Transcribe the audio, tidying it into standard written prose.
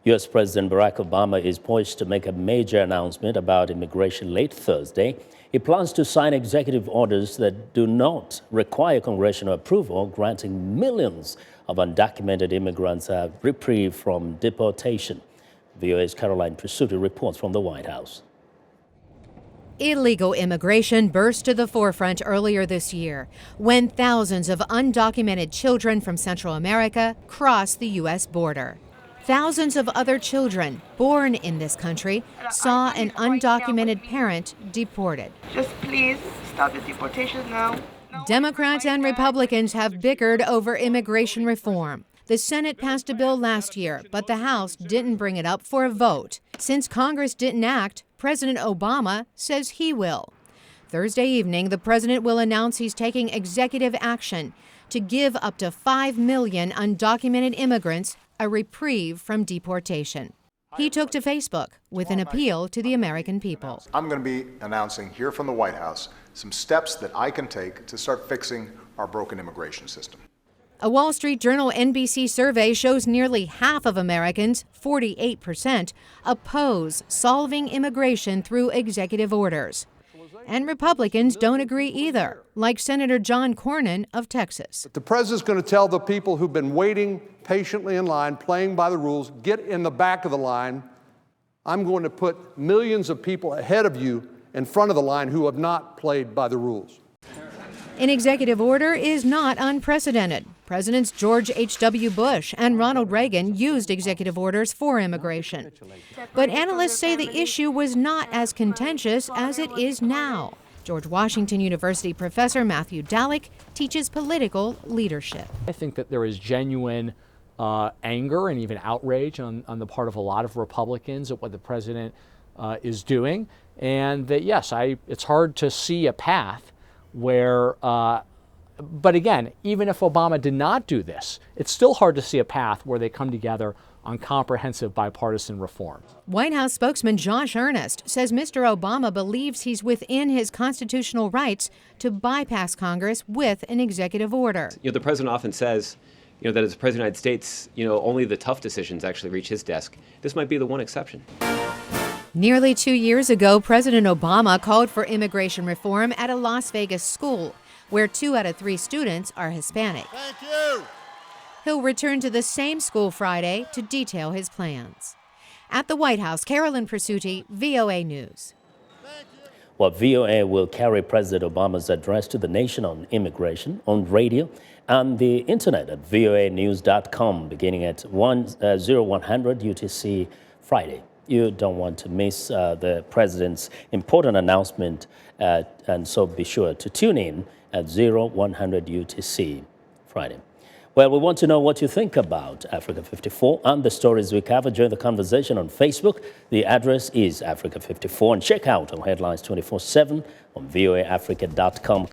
U.S. President Barack Obama is poised to make a major announcement about immigration late Thursday. He plans to sign executive orders that do not require congressional approval, granting millions of undocumented immigrants a reprieve from deportation. VOA's Carolyn Presutti reports from the White House. Illegal immigration burst to the forefront earlier this year when thousands of undocumented children from Central America crossed the U.S. border. Thousands of other children born in this country saw an undocumented parent deported. Just please stop the deportation now. Democrats and Republicans have bickered over immigration reform. The Senate passed a bill last year, but the House didn't bring it up for a vote. Since Congress didn't act, President Obama says he will. Thursday evening, the president will announce he's taking executive action to give up to 5 million undocumented immigrants a reprieve from deportation. He took to Facebook with an appeal to the American people. I'm going to be announcing here from the White House some steps that I can take to start fixing our broken immigration system. A Wall Street Journal NBC survey shows nearly half of Americans, 48%, oppose solving immigration through executive orders. And Republicans don't agree either, like Senator John Cornyn of Texas. The president's going to tell the people who've been waiting patiently in line, playing by the rules, get in the back of the line. I'm going to put millions of people ahead of you in front of the line who have not played by the rules. An executive order is not unprecedented. Presidents George H.W. Bush and Ronald Reagan used executive orders for immigration. But analysts say the issue was not as contentious as it is now. George Washington University professor Matthew Dallek teaches political leadership. I think that there is genuine anger and even outrage on the part of a lot of Republicans at what the president is doing. And that, yes, it's hard to see a path where, but again, even if Obama did not do this, it's still hard to see a path where they come together on comprehensive bipartisan reform. White House spokesman Josh Earnest says Mr. Obama believes he's within his constitutional rights to bypass Congress with an executive order. The president often says, that as president of the United States, only the tough decisions actually reach his desk. This might be the one exception. Nearly 2 years ago, President Obama called for immigration reform at a Las Vegas school, where 2 out of 3 students are Hispanic. Thank you. He'll return to the same school Friday to detail his plans. At the White House, Carolyn Presutti, VOA News. Well, VOA will carry President Obama's address to the nation on immigration on radio and the internet at voanews.com beginning at 0100 UTC Friday. You don't want to miss the president's important announcement, and so be sure to tune in at 0100 UTC Friday. Well, we want to know what you think about Africa 54 and the stories we cover. Join the conversation on Facebook. The address is Africa 54, and check out our headlines 24/7 on voaafrica.com.